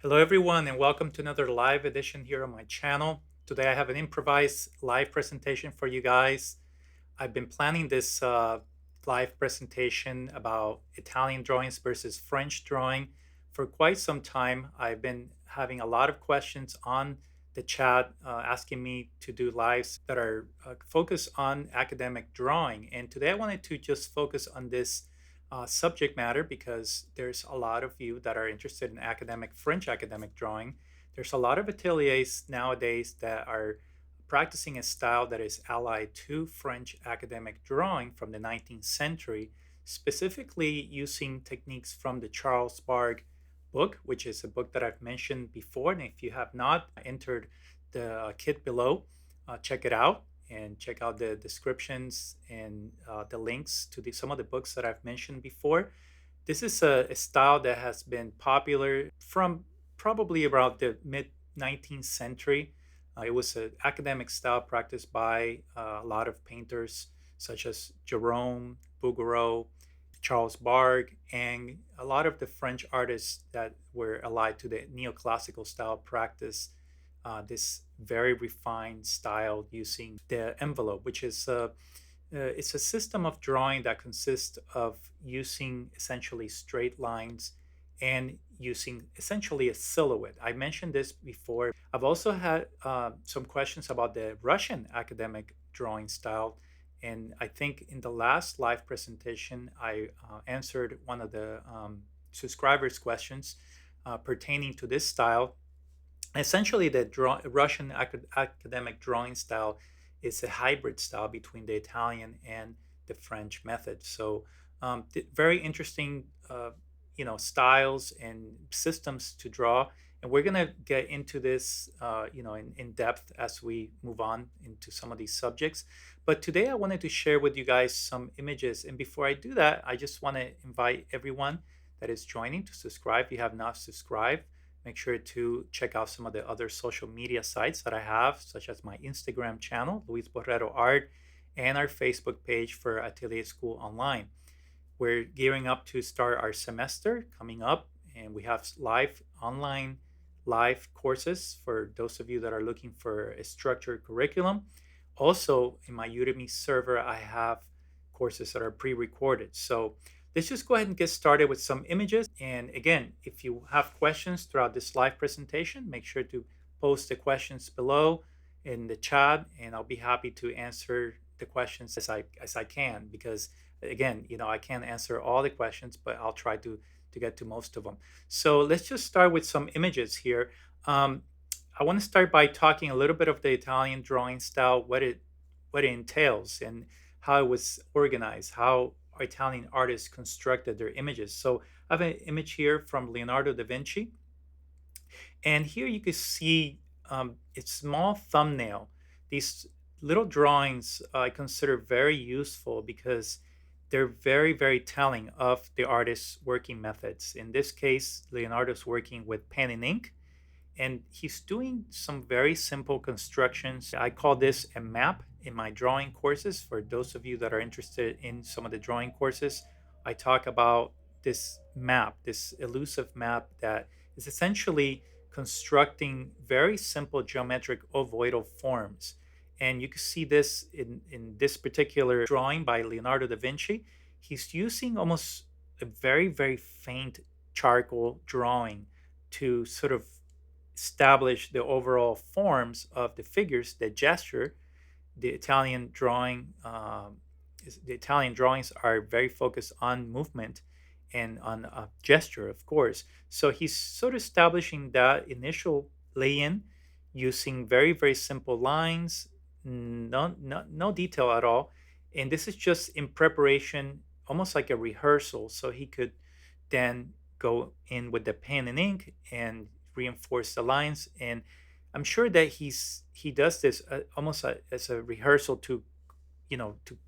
Hello, everyone, and welcome to another live edition here on my channel. Today, I have an improvised live presentation for you guys. I've been planning this live presentation about Italian drawings versus French drawing for quite some time. I've been having a lot of questions on the chat asking me to do lives that are focused on academic drawing. And today, I wanted to just focus on this subject matter because there's a lot of you that are interested in academic French academic drawing. There's a lot of ateliers nowadays that are practicing a style that is allied to French academic drawing from the 19th century, specifically using techniques from the Charles Bargue book, which is a book that I've mentioned before. And if you have not entered the kit below, check it out and check out the descriptions and the links to some of the books that I've mentioned before. This is a style that has been popular from probably around the mid 19th century. It was an academic style practiced by a lot of painters such as Gérôme, Bouguereau, Charles Bargue, and a lot of the French artists that were allied to the neoclassical style practice this very refined style using the envelope, which is it's a system of drawing that consists of using essentially straight lines and using essentially a silhouette. I mentioned this before. I've also had some questions about the Russian academic drawing style. And I think in the last live presentation, I answered one of the subscribers' questions pertaining to this style. Essentially, the Russian academic drawing style is a hybrid style between the Italian and the French method. So, very interesting, styles and systems to draw. And we're gonna get into this, in depth as we move on into some of these subjects. But today, I wanted to share with you guys some images. And before I do that, I just want to invite everyone that is joining to subscribe. If you have not subscribed, make sure to check out some of the other social media sites that I have, such as my Instagram channel, Luis Borrero Art, and our Facebook page for Atelier School Online. We're gearing up to start our semester coming up, and we have online live courses for those of you that are looking for a structured curriculum. Also, in my Udemy server, I have courses that are pre-recorded. So let's just go ahead and get started with some images. And again, if you have questions throughout this live presentation, make sure to post the questions below in the chat, and I'll be happy to answer the questions as I can. Because again, I can't answer all the questions, but I'll try to get to most of them. So let's just start with some images here. I want to start by talking a little bit of the Italian drawing style, what it entails, and how it was organized, how Italian artists constructed their images. So I have an image here from Leonardo da Vinci, and here you can see a small thumbnail. These little drawings I consider very useful because they're very, very telling of the artist's working methods. In this case, Leonardo's working with pen and ink, and he's doing some very simple constructions. I call this a map in my drawing courses. For those of you that are interested in some of the drawing courses, I talk about this map, this elusive map that is essentially constructing very simple geometric ovoidal forms. And you can see this in this particular drawing by Leonardo da Vinci. He's using almost a very, very faint charcoal drawing to sort of establish the overall forms of the figures, the gesture. The Italian the Italian drawings are very focused on movement and on gesture, of course. So he's sort of establishing that initial lay-in using very, very simple lines, no detail at all. And this is just in preparation, almost like a rehearsal, so he could then go in with the pen and ink and reinforce the lines. And I'm sure that he does this almost as a rehearsal to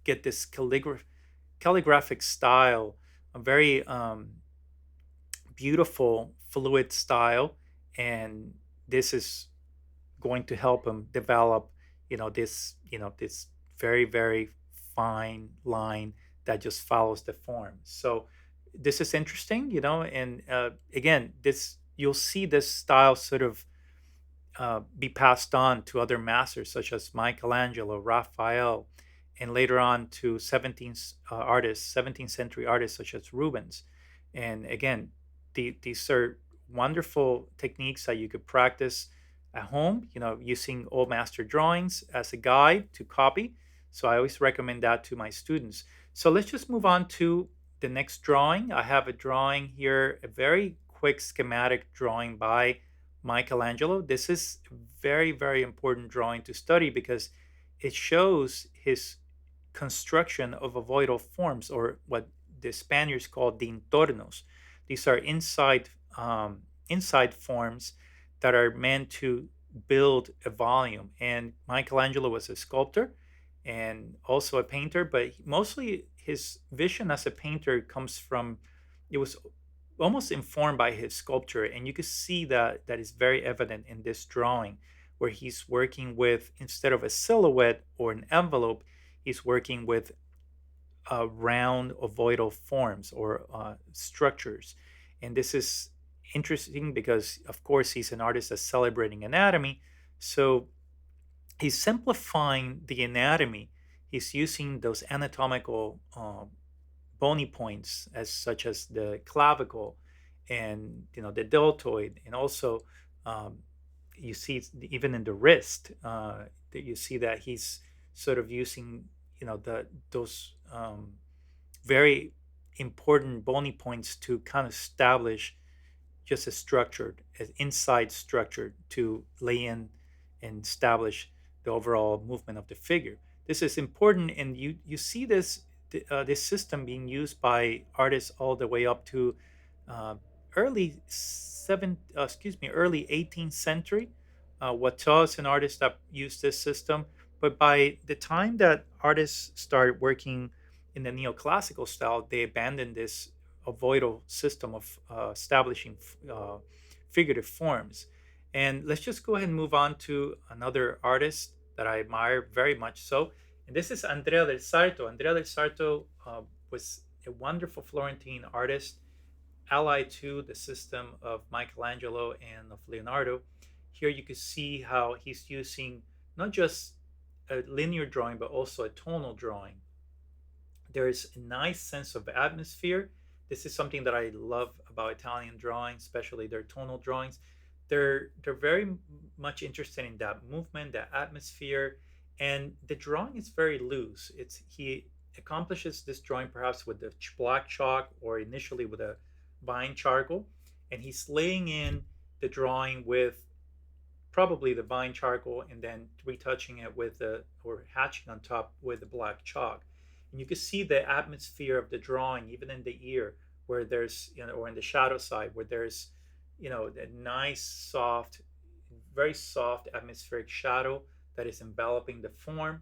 get this calligraphic style, a very beautiful fluid style. And this is going to help him develop this very, very fine line that just follows the form. So this is interesting, and again, this you'll see this style sort of be passed on to other masters such as Michelangelo, Raphael, and later on to 17th century artists such as Rubens. And again, these are wonderful techniques that you could practice at home, using old master drawings as a guide to copy. So I always recommend that to my students. So let's just move on to the next drawing. I have a drawing here, a very quick schematic drawing by Michelangelo. This is a very, very important drawing to study because it shows his construction of ovoidal forms, or what the Spaniards call dintornos. These are inside forms that are meant to build a volume. And Michelangelo was a sculptor and also a painter, but mostly his vision as a painter comes from, it was almost informed by his sculpture, and you can see that is very evident in this drawing, where he's working with, instead of a silhouette or an envelope, he's working with round ovoidal forms or structures. And this is interesting because, of course, he's an artist that's celebrating anatomy. So he's simplifying the anatomy. He's using those anatomical bony points, as such as the clavicle and the deltoid, and also um, you see even in the wrist that you see that he's sort of using the those very important bony points to kind of establish just a structured, an inside structure to lay in and establish the overall movement of the figure. This is important, and you see this system being used by artists all the way up to uh, early 18th century. Watteau is an artist that used this system, but by the time that artists started working in the neoclassical style, they abandoned this ovoidal system of establishing figurative forms. And let's just go ahead and move on to another artist that I admire very much so. And this is Andrea del Sarto. Andrea del Sarto was a wonderful Florentine artist, allied to the system of Michelangelo and of Leonardo. Here you can see how he's using not just a linear drawing, but also a tonal drawing. There's a nice sense of atmosphere. This is something that I love about Italian drawings, especially their tonal drawings. They're very much interested in that movement, that atmosphere, and the drawing is very loose. It's He accomplishes this drawing perhaps with the black chalk or initially with a vine charcoal, and he's laying in the drawing with probably the vine charcoal and then retouching it with the, or hatching on top with the black chalk. And you can see the atmosphere of the drawing even in the ear, where there's, or in the shadow side, where there's a nice soft, very soft atmospheric shadow that is enveloping the form.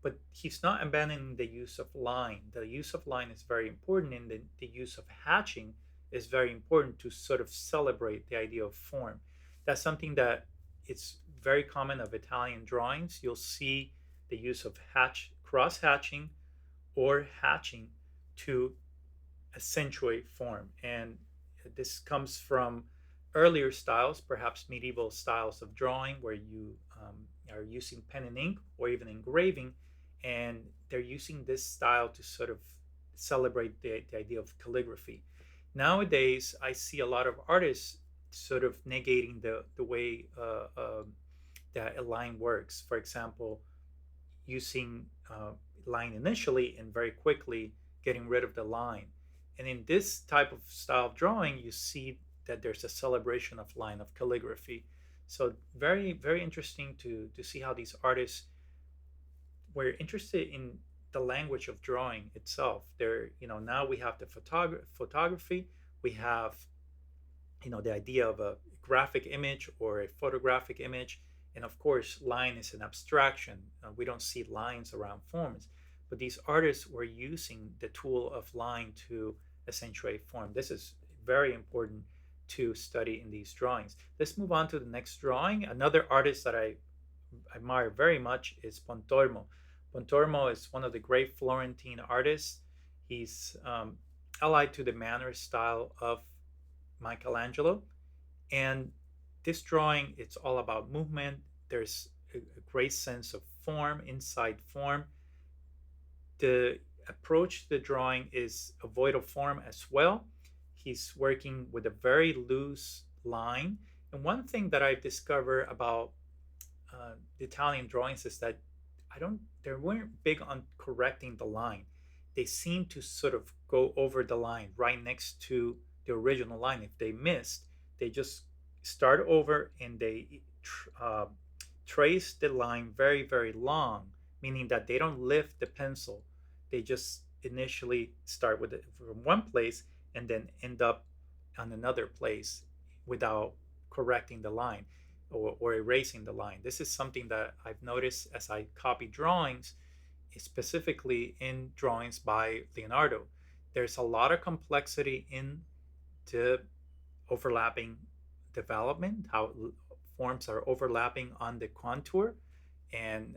But he's not abandoning the use of line. The use of line is very important, and the use of hatching is very important to sort of celebrate the idea of form. That's something that it's very common of Italian drawings. You'll see the use of cross hatching or hatching to accentuate form. And this comes from earlier styles, perhaps medieval styles of drawing, where you are using pen and ink or even engraving, and they're using this style to sort of celebrate the idea of calligraphy. Nowadays, I see a lot of artists sort of negating the way that a line works. For example, using line initially and very quickly getting rid of the line. And in this type of style of drawing, you see that there's a celebration of line, of calligraphy. So very, very interesting to see how these artists were interested in the language of drawing itself. Now we have the photography, we have, the idea of a graphic image or a photographic image. And of course, line is an abstraction. We don't see lines around forms, but these artists were using the tool of line to accentuate form. This is very important to study in these drawings. Let's move on to the next drawing. Another artist that I admire very much is Pontormo. Pontormo is one of the great Florentine artists. He's allied to the Mannerist style of Michelangelo, And this drawing, it's all about movement. There's a great sense of form, inside form. The approach to the drawing is ovoidal form as well. He's working with a very loose line. And one thing that I've discovered about the Italian drawings is that they weren't big on correcting the line. They seem to sort of go over the line right next to the original line. If they missed, they just start over and they trace the line very, very long, meaning that they don't lift the pencil. They just initially start with it from one place and then end up on another place without correcting the line or erasing the line. This is something that I've noticed as I copy drawings, specifically in drawings by Leonardo. There's a lot of complexity in the overlapping development, how forms are overlapping on the contour, and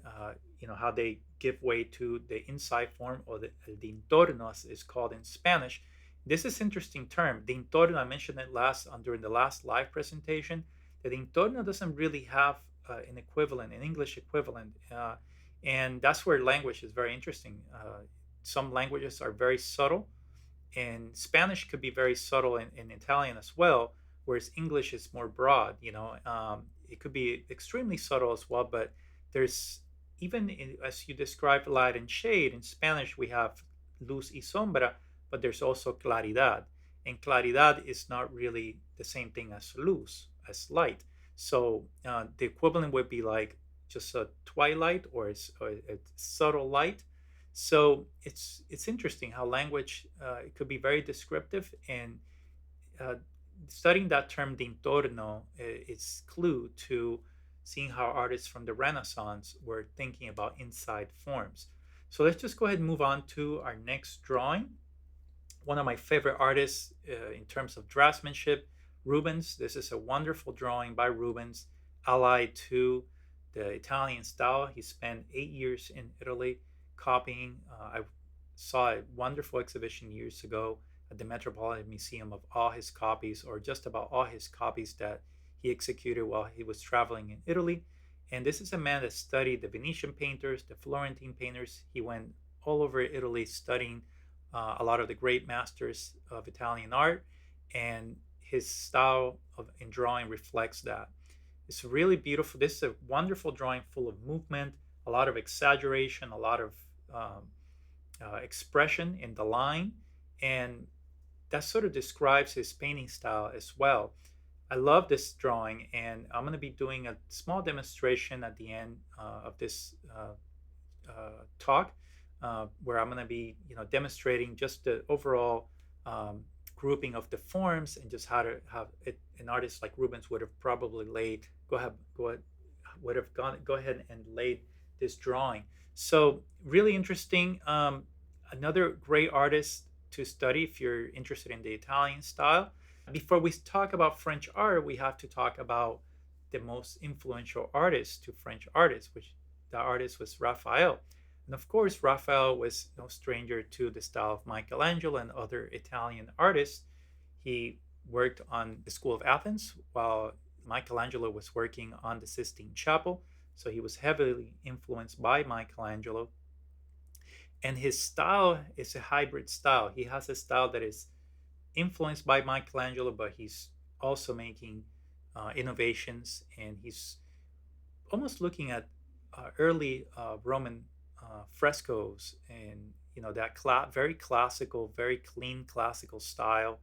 how they give way to the inside form, or the entorno as is called in Spanish. This is an interesting term. The entorno, I mentioned it during the last live presentation. The entorno doesn't really have an equivalent, an English equivalent, and that's where language is very interesting. Some languages are very subtle, and Spanish could be very subtle in Italian as well, whereas English is more broad. It could be extremely subtle as well, but there's as you described light and shade, in Spanish we have luz y sombra, but there's also claridad, and claridad is not really the same thing as luz, as light. So the equivalent would be like just a twilight, or a subtle light. So it's interesting how language it could be very descriptive, and uh, studying that term d'intorno is clue to seeing how artists from the Renaissance were thinking about inside forms. So let's just go ahead and move on to our next drawing. One of my favorite artists in terms of draftsmanship, Rubens. This is a wonderful drawing by Rubens, allied to the Italian style. He spent 8 years in Italy copying. I saw a wonderful exhibition years ago at the Metropolitan Museum of all his copies, or just about all his copies that he executed while he was traveling in Italy. And this is a man that studied the Venetian painters, the Florentine painters. He went all over Italy studying a lot of the great masters of Italian art, and his style in drawing reflects that. It's really beautiful. This is a wonderful drawing full of movement, a lot of exaggeration, a lot of expression in the line, and that sort of describes his painting style as well. I love this drawing, and I'm going to be doing a small demonstration at the end of this talk, where I'm going to be, demonstrating just the overall grouping of the forms, and just how to have it. An artist like Rubens would have probably laid go ahead and laid this drawing. So really interesting. Another great artist to study if you're interested in the Italian style. Before we talk about French art, we have to talk about the most influential artist to French artists, which the artist was Raphael. And of course, Raphael was no stranger to the style of Michelangelo and other Italian artists. He worked on the School of Athens while Michelangelo was working on the Sistine Chapel. So he was heavily influenced by Michelangelo. And his style is a hybrid style. He has a style that is influenced by Michelangelo, but he's also making innovations, and he's almost looking at early Roman frescoes, and that very classical, very clean classical style.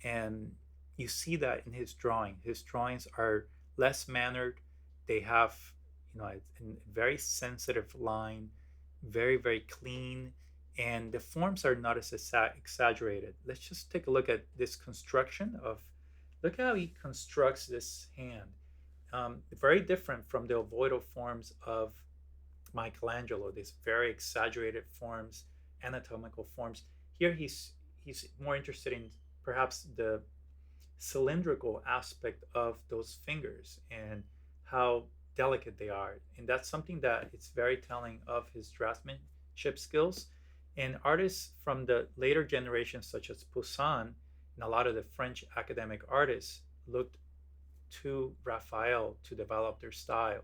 And you see that in his drawing. His drawings are less mannered. They have a very sensitive line, very, very clean, and the forms are not as exaggerated. Let's just take a look at this construction look how he constructs this hand. Very different from the ovoidal forms of Michelangelo, these very exaggerated forms, anatomical forms. Here he's more interested in perhaps the cylindrical aspect of those fingers and how delicate they are. And that's something that it's very telling of his draftsmanship skills. And artists from the later generations, such as Poussin and a lot of the French academic artists, looked to Raphael to develop their style.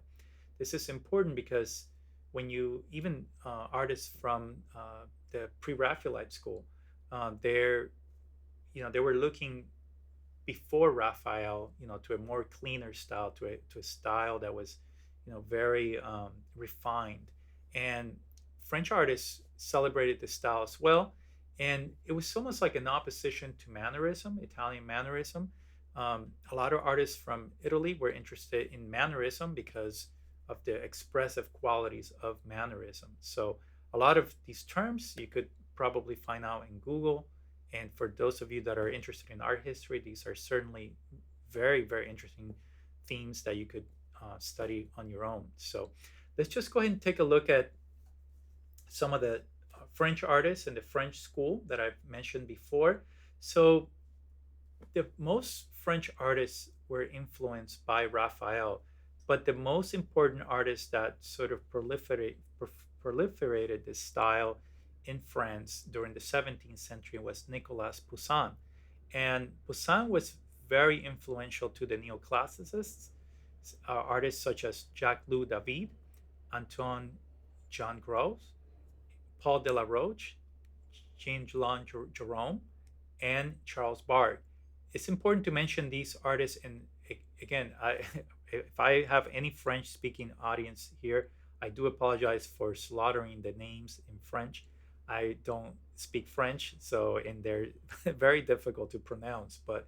This is important because when you even artists from the pre-Raphaelite school, they're they were looking before Raphael, to a more cleaner style, to a style that was, very refined. And French artists celebrated this style as well. And it was almost like an opposition to Mannerism, Italian Mannerism. A lot of artists from Italy were interested in Mannerism because of the expressive qualities of Mannerism. So a lot of these terms you could probably find out in Google. And for those of you that are interested in art history, these are certainly very, very interesting themes that you could study on your own. So let's just go ahead and take a look at some of the French artists in the French school that I've mentioned before. So the most French artists were influenced by Raphael, but the most important artist that sort of proliferated this style in France during the 17th century was Nicolas Poussin. And Poussin was very influential to the neoclassicists, artists such as Jacques-Louis David, Antoine Jean Gros, Paul Delaroche, Jean-Jean Gérôme, and Charles Bargue. It's important to mention these artists, and again, if I have any French-speaking audience here, I do apologize for slaughtering the names in French. I don't speak French, so and they're very difficult to pronounce. But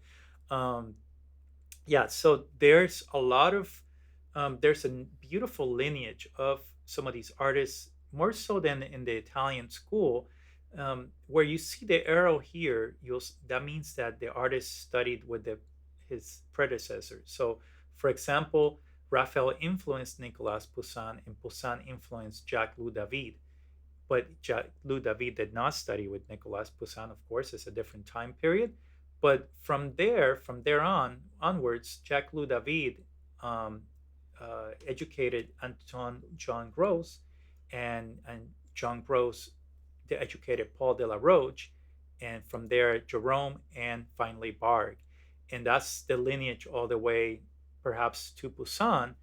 yeah, so there's a beautiful lineage of some of these artists, more so than in the Italian school, where you see the arrow here. That means that the artist studied with his predecessor. So, for example, Raphael influenced Nicolas Poussin, and Poussin influenced Jacques-Louis David. But Jacques-Louis David did not study with Nicolas Poussin, of course. It's a different time period. But from there onwards, Jacques-Louis David educated Antoine Jean Gros, and Jean Gros educated Paul Delaroche, and from there Jerome, and finally Bargue. And that's the lineage all the way, perhaps, to Poussin.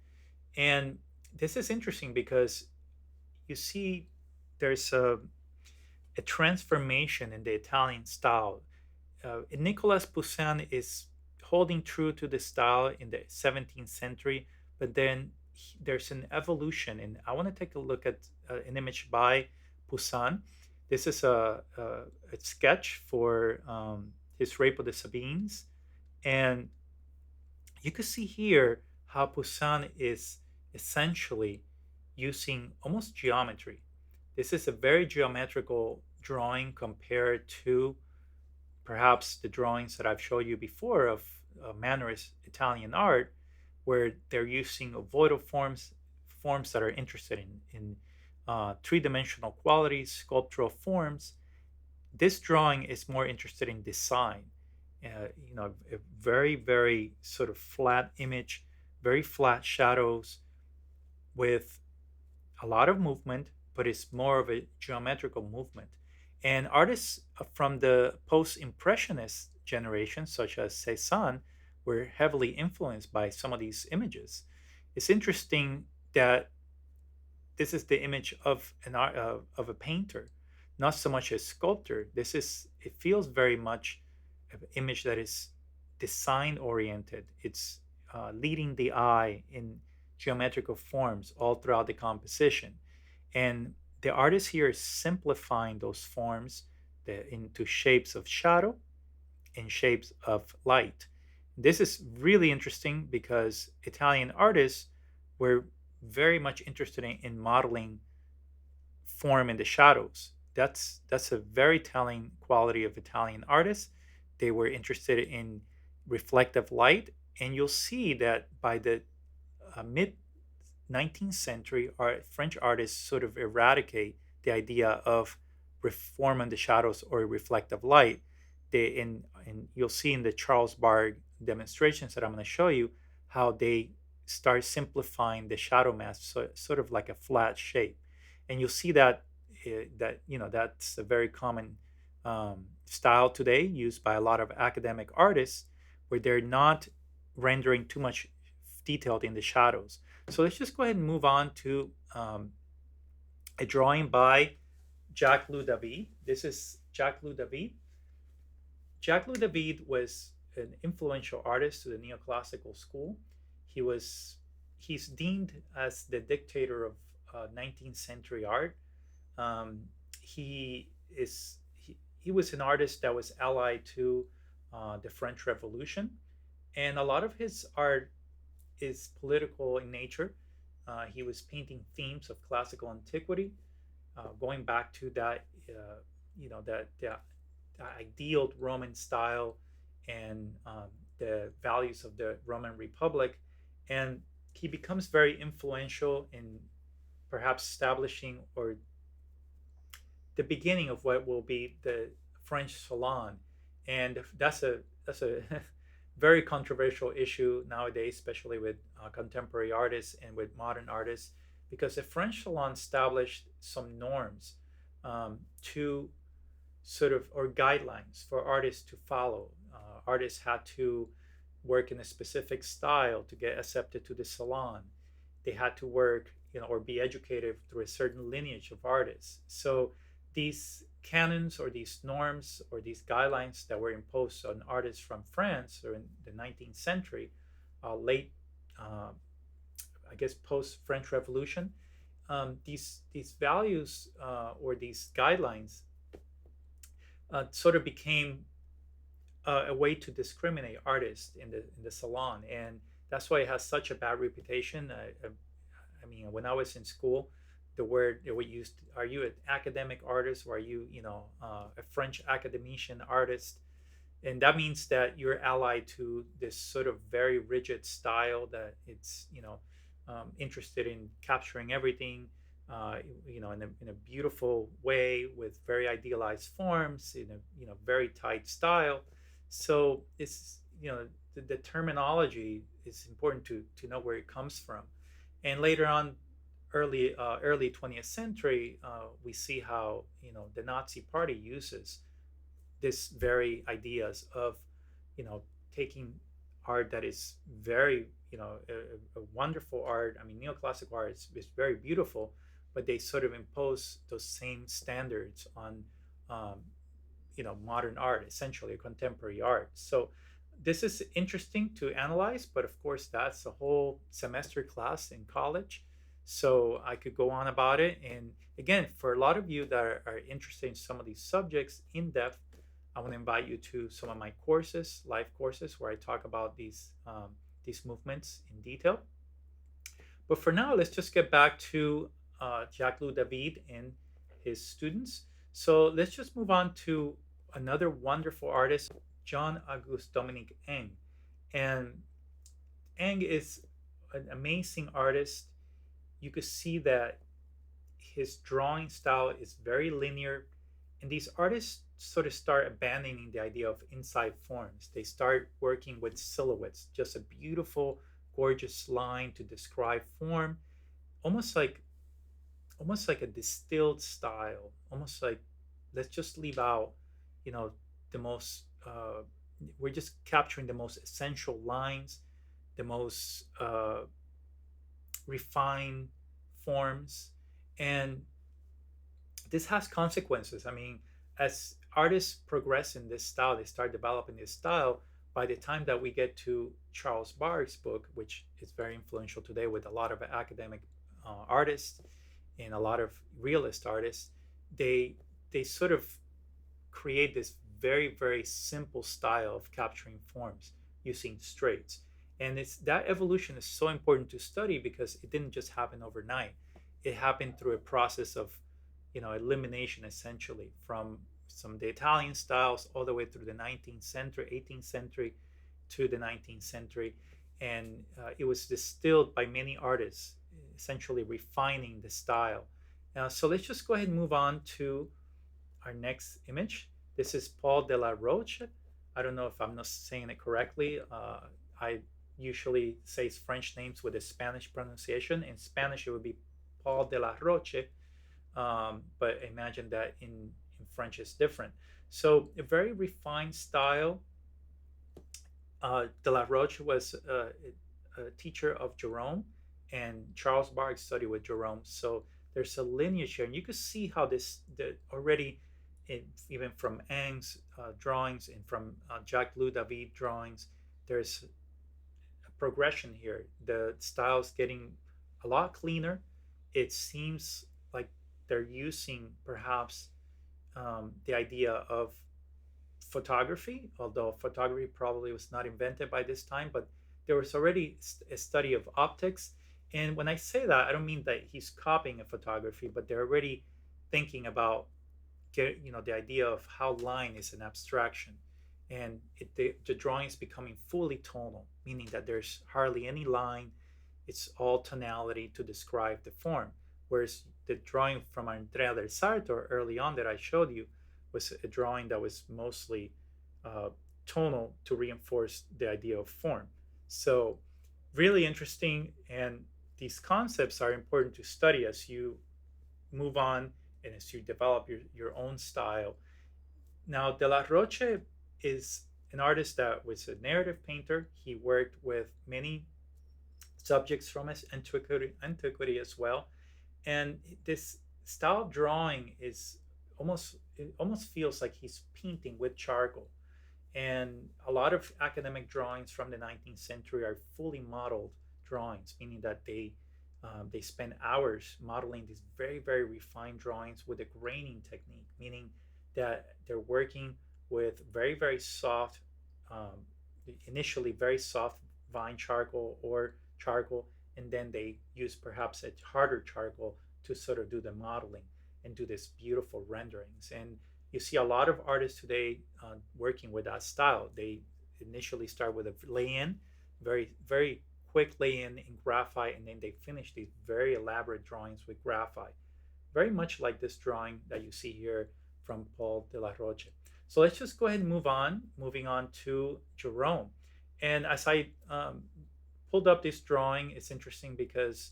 And this is interesting because you see there's a transformation in the Italian style. Nicolas Poussin is holding true to the style in the 17th century, but then there's an evolution. And I want to take a look at an image by Poussin. This is a sketch for his Rape of the Sabines. And you can see here how Poussin is essentially using almost geometry. This is a very geometrical drawing compared to perhaps the drawings that I've showed you before of Mannerist Italian art, where they're using ovoidal forms that are interested in three-dimensional qualities, sculptural forms. This drawing is more interested in design. A very, very sort of flat image, very flat shadows with a lot of movement, but it's more of a geometrical movement. And artists from the post-impressionist generation, such as Cézanne, were heavily influenced by some of these images. It's interesting that this is the image of of a painter, not so much a sculptor. It feels very much an image that is design oriented. It's leading the eye in geometrical forms all throughout the composition. And the artist here is simplifying those forms into shapes of shadow and shapes of light. This is really interesting because Italian artists were very much interested in modeling form in the shadows. That's a very telling quality of Italian artists. They were interested in reflective light, and you'll see that by the mid 19th century, French artists sort of eradicate the idea of reform in the shadows or reflective light. And you'll see in the Charles Bargue demonstrations that I'm going to show you how they start simplifying the shadow mask, so sort of like a flat shape. And you'll see that that's a very common style today used by a lot of academic artists, where they're not rendering too much detail in the shadows. So let's just go ahead and move on to a drawing by Jacques-Louis David. This is Jacques-Louis David. Jacques-Louis David was an influential artist to the neoclassical school. He was he's deemed as the dictator of 19th century art. He was an artist that was allied to the French Revolution, and a lot of his art is political in nature. He was painting themes of classical antiquity, going back to that, the ideal Roman style and the values of the Roman Republic, and he becomes very influential in perhaps establishing or the beginning of what will be the French Salon, and that's a very controversial issue nowadays, especially with contemporary artists and with modern artists, because the French Salon established some norms to sort of or guidelines for artists to follow. Artists had to work in a specific style to get accepted to the salon. They had to work, or be educated through a certain lineage of artists. So these canons or these norms or these guidelines that were imposed on artists from France or in the 19th century, late, I guess, post French Revolution, these values or these guidelines sort of became a way to discriminate artists in the salon, and that's why it has such a bad reputation. I mean, when I was in school, the word that we used, are you an academic artist, or are you, a French academician artist? And that means that you're allied to this sort of very rigid style that it's, interested in capturing everything, in a beautiful way with very idealized forms in a, very tight style. So it's, the terminology is important to know where it comes from. And later on, early 20th century, we see how, the Nazi Party uses this very ideas of, taking art that is very, a wonderful art. I mean, neoclassical art is very beautiful, but they sort of impose those same standards on, modern art, essentially contemporary art. So this is interesting to analyze, but of course that's a whole semester class in college. So I could go on about it. And again, for a lot of you that are interested in some of these subjects in depth, I want to invite you to some of my courses, live courses, where I talk about these movements in detail. But for now, let's just get back to Jacques-Louis David and his students. So let's just move on to another wonderful artist, John Auguste Dominique Eng. And Eng is an amazing artist. You could see that his drawing style is very linear, and these artists sort of start abandoning the idea of inside forms. They start working with silhouettes, just a beautiful, gorgeous line to describe form, almost like a distilled style, almost like, let's just leave out, the most. We're just capturing the most essential lines, the most refined forms, and this has consequences. I mean, as artists progress in this style, they start developing this style. By the time that we get to Charles Bargue's book, which is very influential today with a lot of academic artists and a lot of realist artists, they sort of create this very, very simple style of capturing forms using straights. And it's that evolution is so important to study because it didn't just happen overnight. It happened through a process of, elimination, essentially, from some of the Italian styles all the way through the 19th century, 18th century to the 19th century. And it was distilled by many artists, essentially refining the style. So let's just go ahead and move on to our next image. This is Paul Delaroche. I don't know if I'm not saying it correctly. I usually say French names with a Spanish pronunciation. In Spanish, it would be Paul Delaroche, but imagine that in French is different. So a very refined style, Delaroche was a teacher of Gérôme, and Charles Bargue studied with Gérôme. So there's a lineage here, and you can see how already, even from Ingres drawings and from Jacques-Louis David drawings, there's a progression here. The style's getting a lot cleaner. It seems like they're using perhaps the idea of photography, although photography probably was not invented by this time, but there was already a study of optics. And when I say that, I don't mean that he's copying a photography, but they're already thinking about the idea of how line is an abstraction, and the drawing is becoming fully tonal, meaning that there's hardly any line. It's all tonality to describe the form. Whereas the drawing from Andrea del Sarto early on that I showed you was a drawing that was mostly uh, tonal to reinforce the idea of form. So, really interesting. And these concepts are important to study as you move on and as you develop your own style. Now, Delaroche is an artist that was a narrative painter. He worked with many subjects from his antiquity as well. And this style of drawing is it almost feels like he's painting with charcoal. And a lot of academic drawings from the 19th century are fully modeled drawings, meaning that they spend hours modeling these very, very refined drawings with a graining technique, meaning that they're working with very, very soft, um, initially very soft vine charcoal or charcoal, and then they use perhaps a harder charcoal to sort of do the modeling and do this beautiful renderings. And you see a lot of artists today working with that style. They initially start with a lay-in, very, very quick lay-in in graphite, and then they finish these very elaborate drawings with graphite, very much like this drawing that you see here from Paul Delaroche. So let's just go ahead and moving on to Jerome. And as I pulled up this drawing, it's interesting because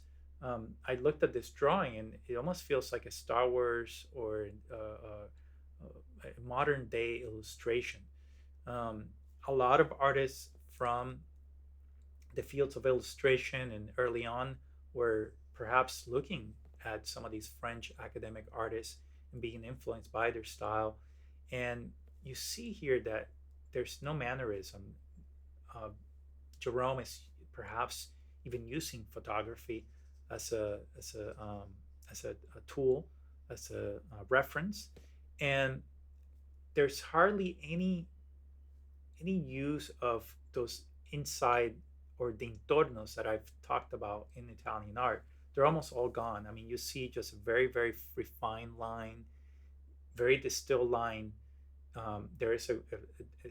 I looked at this drawing and it almost feels like a Star Wars or a modern day illustration. Um, a lot of artists from the fields of illustration and early on were perhaps looking at some of these French academic artists and being influenced by their style. And you see here that there's no mannerism. Uh, Jerome is perhaps even using photography as a tool, as a reference, and there's hardly any use of those inside or the intornos that I've talked about in Italian art. They're almost all gone. I mean, you see just a very, very refined line, very distilled line. There is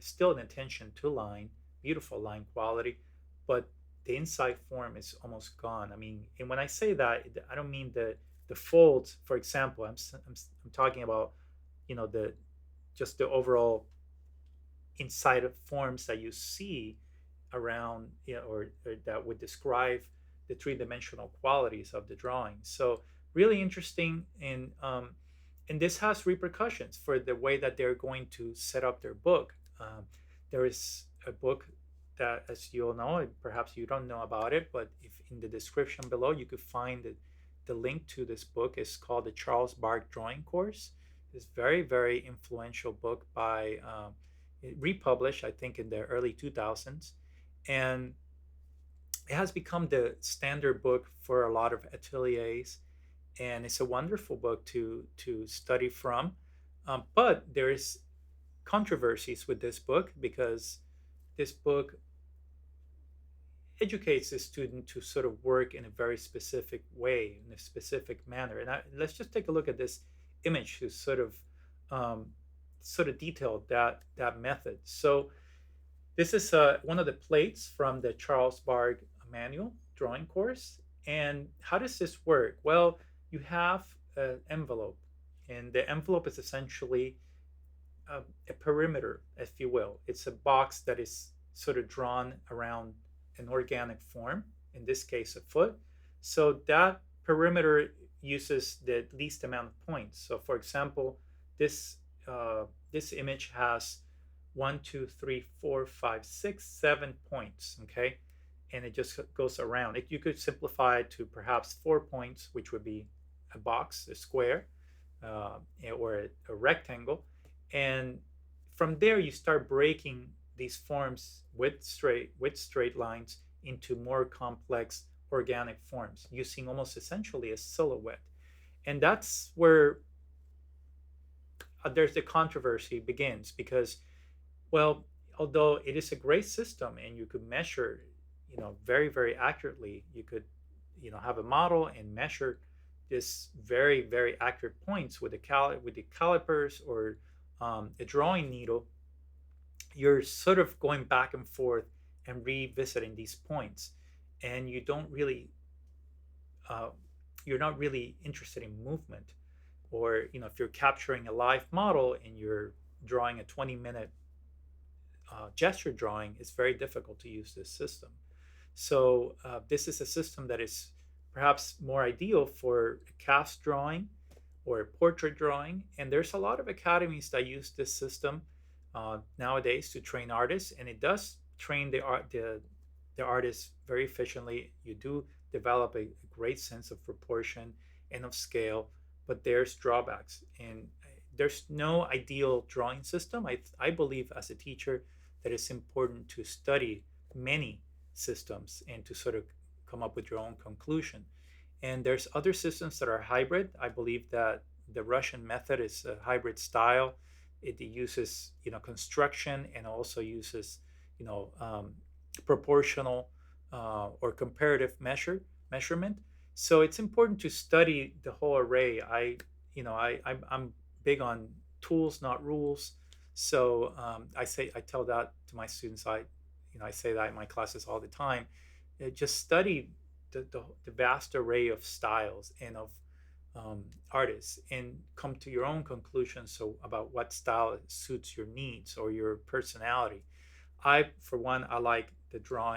still an attention to line, beautiful line quality, but the inside form is almost gone. I mean, and when I say that, I don't mean the folds. For example, I'm talking about the just the overall inside of forms that you see around, or that would describe the three-dimensional qualities of the drawing. So really interesting, and this has repercussions for the way that they're going to set up their book. There is a book that, as you all know, perhaps you don't know about it, but if in the description below you could find the link to this book. Is called the Charles Bargue Drawing Course. It's very, very influential book by republished, I think, in the early 2000s, and it has become the standard book for a lot of ateliers, and it's a wonderful book to study from. But there is controversies with this book because this book educates the student to sort of work in a very specific way, in a specific manner. And let's just take a look at this image to um, sort of detail that method. So this is one of the plates from the Charles Bargue manual drawing course. And how does this work? Well, you have an envelope, and the envelope is essentially a perimeter, if you will. It's a box that is sort of drawn around an organic form, in this case, a foot. So that perimeter uses the least amount of points. So, for example, this this image has one, two, three, four, five, six, 7 points. Okay, and it just goes around. You could simplify it to perhaps 4 points, which would be a box, a square, uh, or a rectangle, and from there you start breaking these forms with straight lines into more complex organic forms using almost essentially a silhouette. And that's where there's the controversy begins, because, well, although it is a great system and you could measure, very, very accurately, you could, have a model and measure this very, very accurate points with with the calipers, or a drawing needle. You're sort of going back and forth and revisiting these points, and uh, you're not really interested in movement. Or, if you're capturing a live model and you're drawing a 20-minute gesture drawing, it's very difficult to use this system. So this is a system that is perhaps more ideal for a cast drawing or a portrait drawing. And there's a lot of academies that use this system nowadays to train artists, and it does train the artists very efficiently. You do develop a great sense of proportion and of scale, but there's drawbacks, and there's no ideal drawing system. I believe, as a teacher, that it's important to study many systems and to sort of come up with your own conclusion. And there's other systems that are hybrid. I believe that the Russian method is a hybrid style. It uses, construction, and also uses, you know um, proportional or comparative measurement. So it's important to study the whole array. I'm big on tools, not rules. So I tell that to my students. I say that in my classes all the time. Just study the vast array of styles and of artists, and come to your own conclusions, so about what style suits your needs or your personality. For one, I like to draw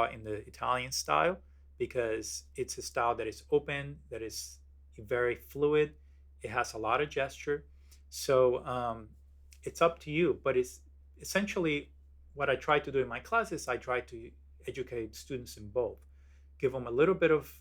in the Italian style, because it's a style that is open, that is very fluid. It has a lot of gesture. So it's up to you, but it's essentially what I try to do in my classes. I try to educate students in both, give them a little bit of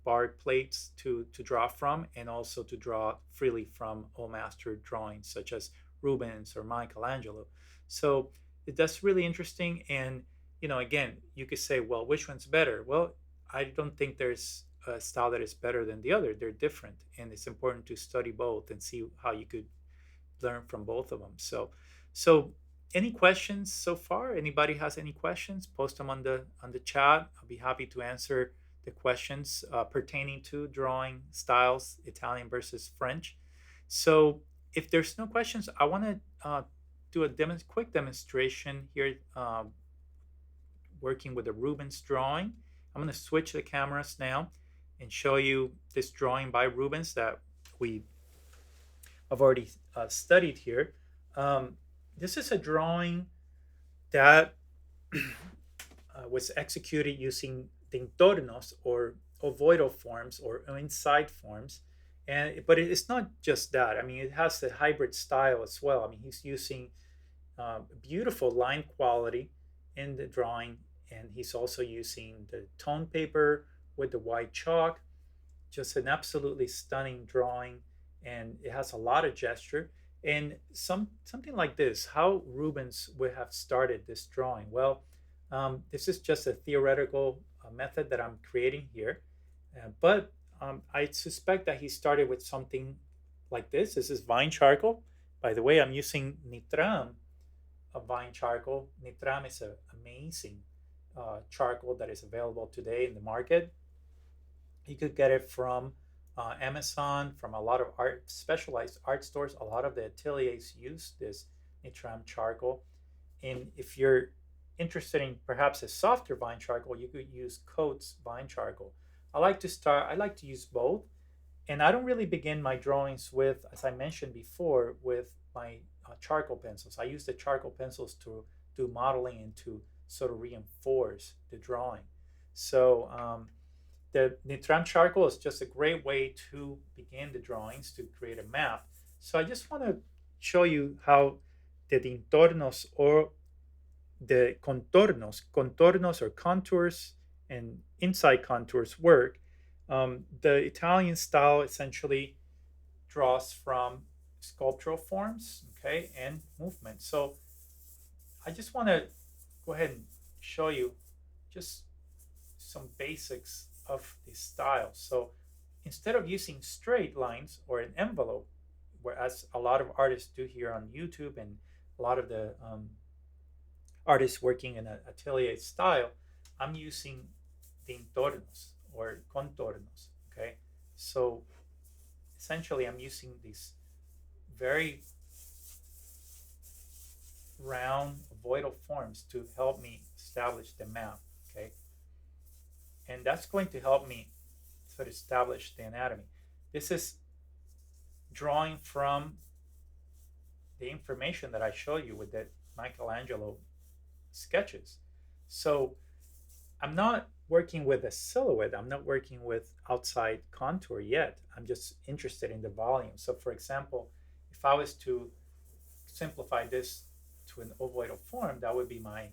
barred plates to draw from, and also to draw freely from all master drawings such as Rubens or Michelangelo. So that's really interesting. And again, you could say, well, which one's better? Well, I don't think there's a style that is better than the other. They're different, and it's important to study both and see how you could learn from both of them. So any questions so far? Anybody has any questions? Post them on the chat. I'll be happy to answer the questions pertaining to drawing styles, Italian versus French. So if there's no questions, I want to do a quick demonstration here, working with a Rubens drawing. I'm going to switch the cameras now and show you this drawing by Rubens that we have already studied here. This is a drawing that was executed using the entornos, or ovoidal forms, or inside forms. But it's not just that. I mean, it has the hybrid style as well. I mean, he's using beautiful line quality in the drawing, and he's also using the tone paper with the white chalk. Just an absolutely stunning drawing, and it has a lot of gesture. And something like this, how Rubens would have started this drawing. Well, this is just a theoretical method that I'm creating here, but I suspect that he started with something like this. This is vine charcoal. By the way, I'm using Nitram of vine charcoal. Nitram is an amazing charcoal that is available today in the market. You could get it from Amazon, from a lot of specialized art stores. A lot of the ateliers use this Nitram charcoal. And if you're interested in perhaps a softer vine charcoal, you could use Coates vine charcoal. I like to use both. And I don't really begin my drawings with, as I mentioned before, with my charcoal pencils. I use the charcoal pencils to do modeling and to sort of reinforce the drawing. So the Nitram charcoal is just a great way to begin the drawings, to create a map. So I just want to show you how the entornos or the contornos or contours and inside contours work, the Italian style essentially draws from sculptural forms, okay, and movement. So I just want to go ahead and show you just some basics of this style. So instead of using straight lines or an envelope, whereas a lot of artists do here on YouTube and a lot of the artists working in an atelier style, I'm using the entornos or contornos, okay? So essentially I'm using these very round ovoidal forms to help me establish the map, okay? And that's going to help me sort of establish the anatomy. This is drawing from the information that I show you with the Michelangelo sketches. So I'm not working with a silhouette. I'm not working with outside contour yet. I'm just interested in the volume. So for example, if I was to simplify this to an ovoidal form, that would be my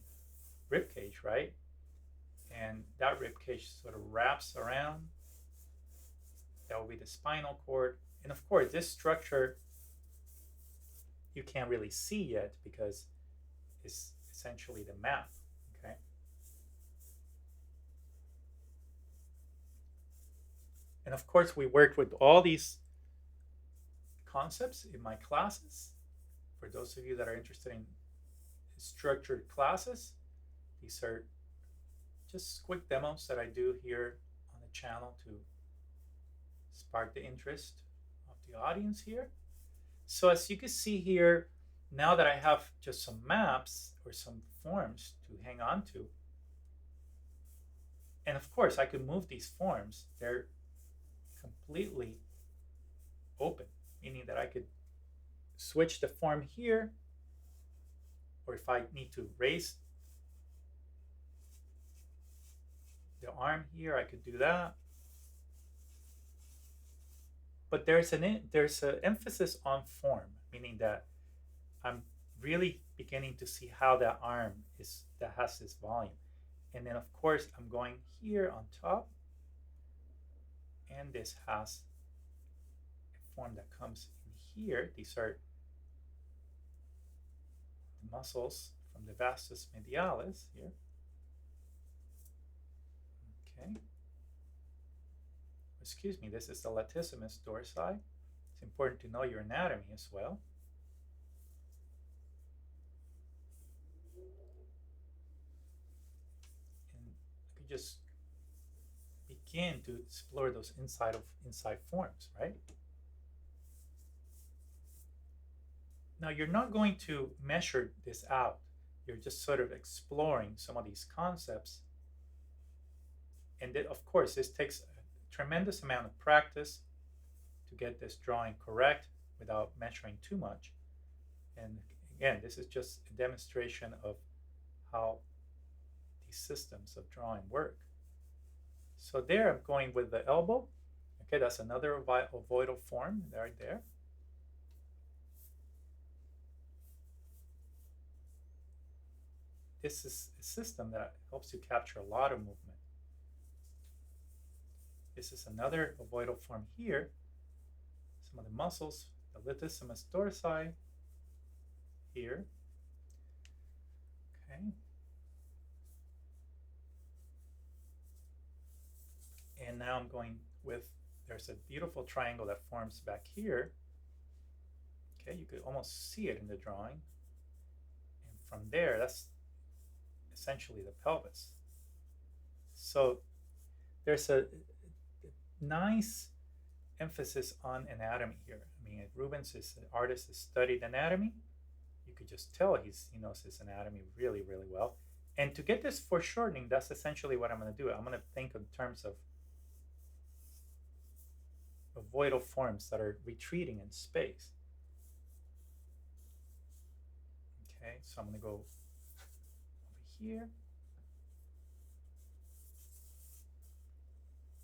rib cage, right? And that rib cage sort of wraps around. That will be the spinal cord. And of course, this structure you can't really see yet because it's essentially the map, okay? And of course, we worked with all these concepts in my classes. For those of you that are interested in structured classes, these are just quick demos that I do here on the channel to spark the interest of the audience here. So as you can see here, now that I have just some maps or some forms to hang on to, and of course I could move these forms, they're completely open, meaning that I could switch the form here, or if I need to raise the arm here, I could do that. But there's an emphasis on form, meaning that I'm really beginning to see how that arm that has this volume. And then of course I'm going here on top, and this has a form that comes in here. These are the muscles from the vastus medialis here. Okay. Excuse me, this is the latissimus dorsi. It's important to know your anatomy as well. And you could just begin to explore those inside forms, right? Now you're not going to measure this out. You're just sort of exploring some of these concepts. And then, of course, this takes a tremendous amount of practice to get this drawing correct without measuring too much. And again, this is just a demonstration of how these systems of drawing work. So there I'm going with the elbow. Okay, that's another ovoidal form right there. This is a system that helps you capture a lot of movement. This is another ovoidal form here. Some of the muscles, the latissimus dorsi here. Okay. And now I'm going with, there's a beautiful triangle that forms back here. Okay, you could almost see it in the drawing. And from there, that's essentially the pelvis. So there's a nice emphasis on anatomy here. I mean, Rubens is an artist that studied anatomy. You could just tell he knows his anatomy really, really well. And to get this foreshortening, that's essentially what I'm going to do. I'm going to think in terms of ovoidal forms that are retreating in space. Okay, so I'm going to go over here.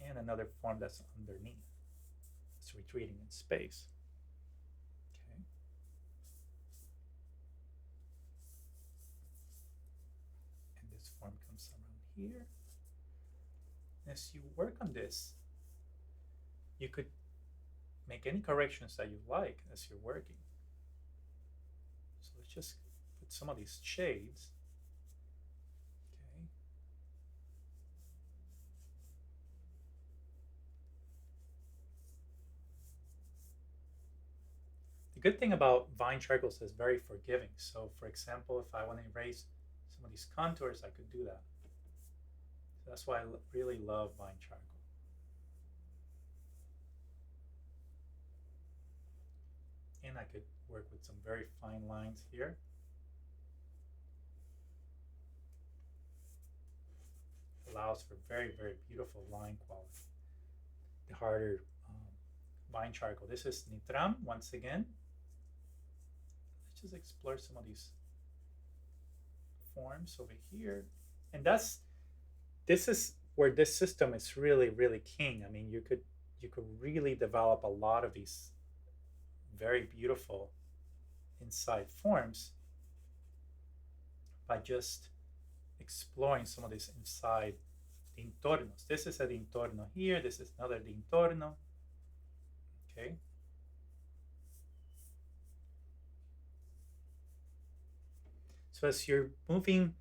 And another form that's underneath. It's retreating in space. Okay. here. As you work on this, you could make any corrections that you like as you're working. So let's just put some of these shades. Okay. The good thing about vine charcoal is it's very forgiving. So for example, if I want to erase some of these contours, I could do that. So that's why I really love vine charcoal. And I could work with some very fine lines here. Allows for very, very beautiful line quality. The harder vine charcoal. This is Nitram once again. Let's just explore some of these forms over here. And this is where this system is really, really king. I mean, you could really develop a lot of these very beautiful inside forms by just exploring some of these inside dintornos. This is a dintorno here. This is another dintorno. Okay. So as you're moving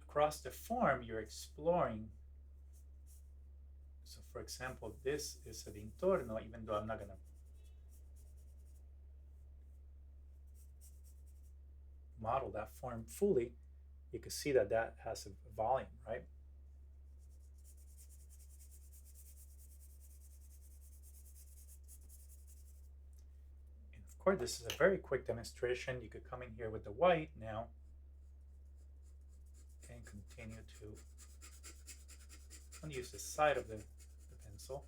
across the form, you're exploring. So for example, this is a dintorno, even though I'm not going to model that form fully, you can see that that has a volume, right? And of course, this is a very quick demonstration. You could come in here with the white now and continue to, I'm going to use the side of the pencil.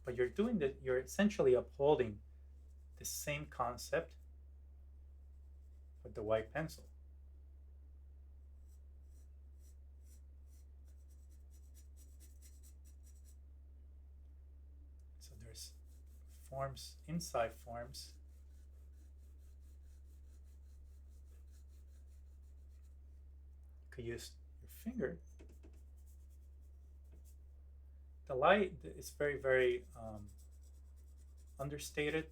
But you're doing that, you're essentially upholding the same concept with the white pencil. So there's forms, inside forms. You could use your finger. The light is very, very understated.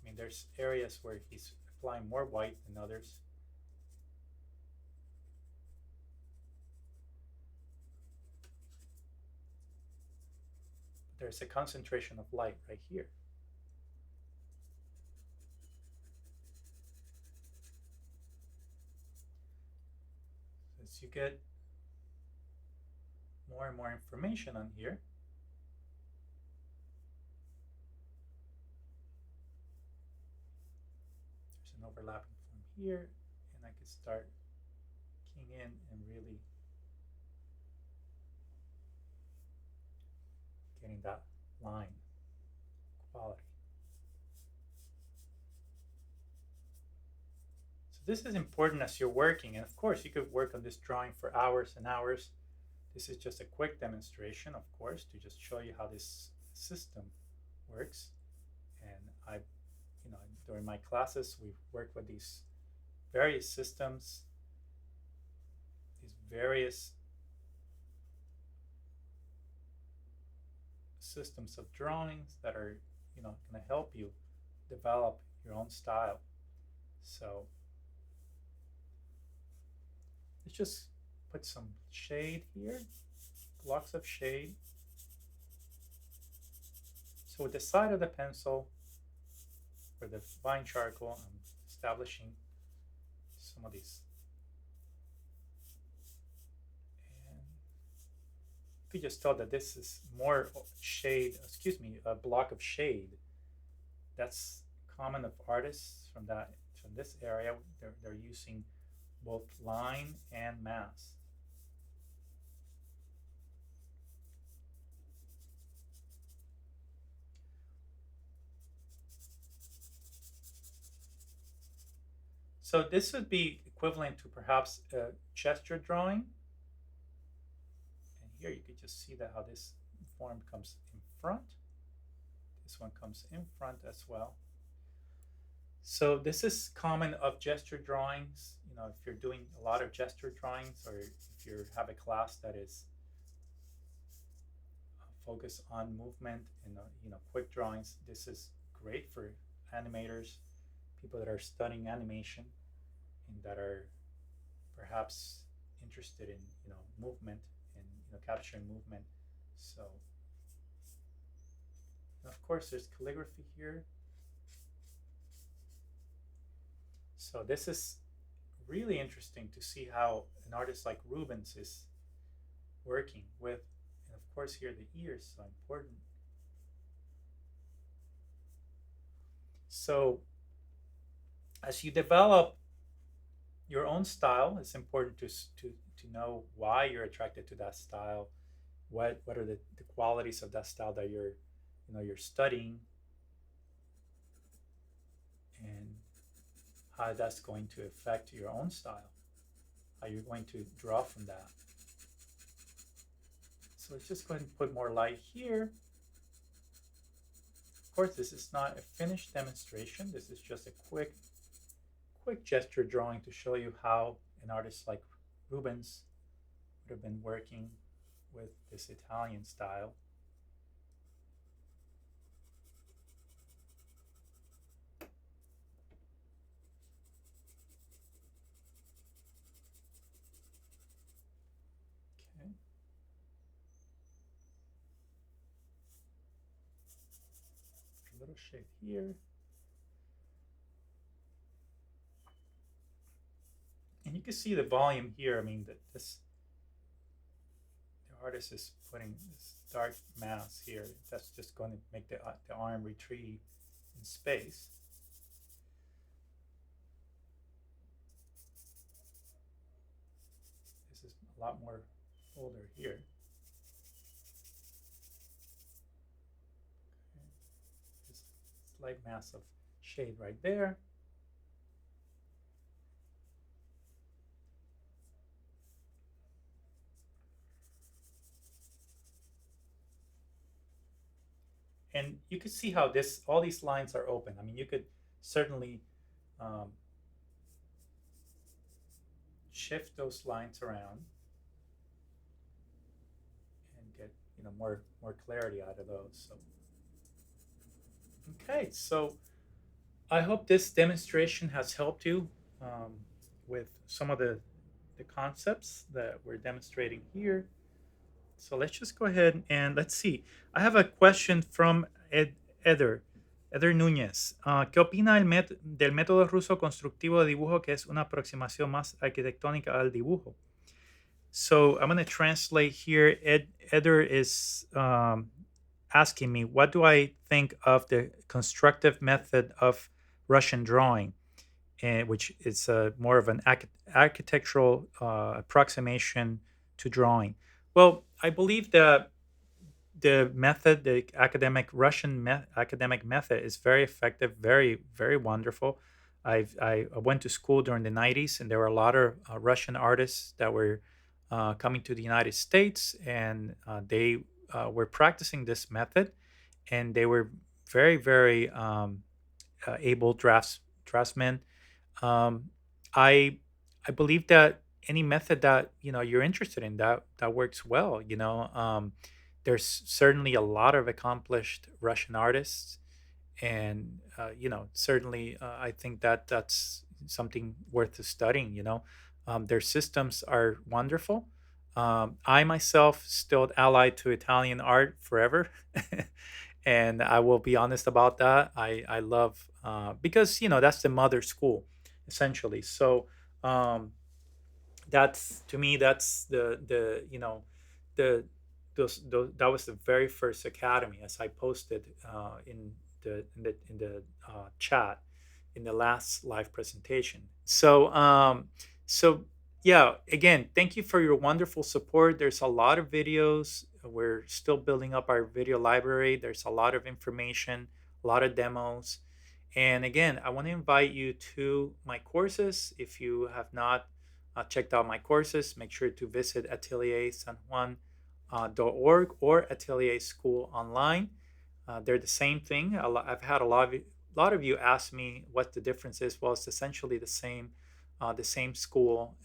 I mean, there's areas where he's applying more white than others. But there's a concentration of light right here. As you get more and more information on here, there's an overlapping form here, and I could start keying in and really getting that line quality. So this is important as you're working, and of course you could work on this drawing for hours and hours. This is just a quick demonstration, of course, to just show you how this system works. And during my classes, we've worked with these various systems, these various systems of drawings that are, going to help you develop your own style. So let's just put some shade here, blocks of shade. So with the side of the pencil, for the fine charcoal, I'm establishing some of these. And you could just tell that this is more shade, a block of shade. That's common of artists from this area. They're using both line and mass. So this would be equivalent to perhaps a gesture drawing. And here you could just see that how this form comes in front. This one comes in front as well. So this is common of gesture drawings. If you're doing a lot of gesture drawings, or if you have a class that is focused on movement and quick drawings, this is great for animators, people that are studying animation and that are perhaps interested in movement and capturing movement. So of course there's calligraphy here. So this is really interesting to see how an artist like Rubens is working with, and of course here the ear is so important. So as you develop your own style, it's important to know why you're attracted to that style. What are the qualities of that style that you're studying, and how that's going to affect your own style, how you're going to draw from that. So let's just go ahead and put more light here. Of course, this is not a finished demonstration. This is just a quick gesture drawing to show you how an artist like Rubens would have been working with this Italian style. Okay. A little shade here. And you can see the volume here. I mean, the artist is putting this dark mass here. That's just going to make the arm retrieve in space. This is a lot more bolder here. Okay. This slight mass of shade right there. And you can see how all these lines are open. I mean, you could certainly shift those lines around and get more clarity out of those. So okay, so I hope this demonstration has helped you with some of the concepts that we're demonstrating here. So let's just go ahead and let's see. I have a question from Eder, Eder Núñez. ¿Qué opina del método ruso constructivo de dibujo, que es una aproximación más arquitectónica al dibujo? So I'm going to translate here. Eder is asking me, what do I think of the constructive method of Russian drawing, which is more of an architectural approximation to drawing. Well, I believe that the method, the Russian academic method, is very effective, very, very wonderful. I went to school during the 90s, and there were a lot of Russian artists that were coming to the United States, and they were practicing this method, and they were very, very able draftsmen. Um, I believe that any method that you're interested in, that works well. There's certainly a lot of accomplished Russian artists, and certainly I think that that's something worth studying. Their systems are wonderful. I myself still allied to Italian art forever, and I will be honest about that. I love because that's the mother school essentially. So that's, to me, that's the that was the very first academy, as I posted in the chat in the last live presentation. So yeah, again, thank you for your wonderful support. There's a lot of videos. We're still building up our video library. There's a lot of information, a lot of demos. And again, I want to invite you to my courses. If you have not checked out my courses, make sure to visit Atelier San Juan .org or Atelier School Online. They're the same thing. I've had a lot of you ask me what the difference is. Well, it's essentially the same school.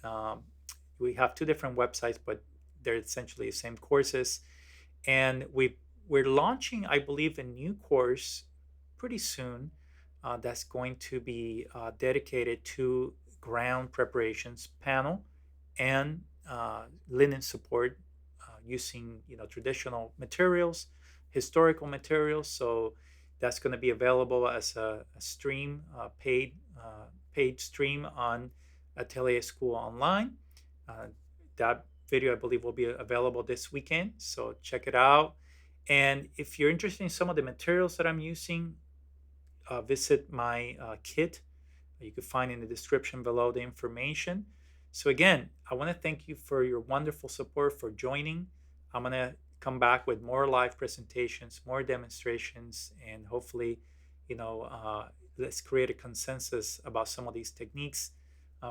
We have two different websites, but they're essentially the same courses. And we're launching, I believe, a new course pretty soon that's going to be dedicated to ground preparations panel and linen support using traditional materials, historical materials. So that's going to be available as a stream, paid stream on Atelier School Online. That video, I believe, will be available this weekend. So check it out. And if you're interested in some of the materials that I'm using, visit my kit. You can find in the description below the information. So again, I want to thank you for your wonderful support, for joining. I'm going to come back with more live presentations, more demonstrations, and hopefully, let's create a consensus about some of these techniques.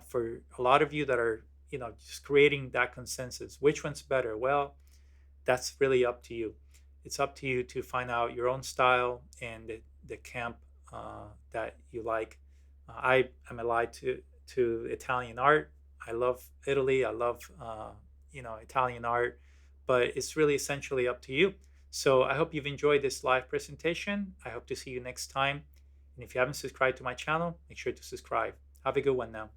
For a lot of you that are, just creating that consensus, which one's better? Well, that's really up to you. It's up to you to find out your own style and the camp that you like. I am allied to Italian art. I love Italy. I love Italian art, but it's really essentially up to you. So I hope you've enjoyed this live presentation. I hope to see you next time. And if you haven't subscribed to my channel, make sure to subscribe. Have a good one now.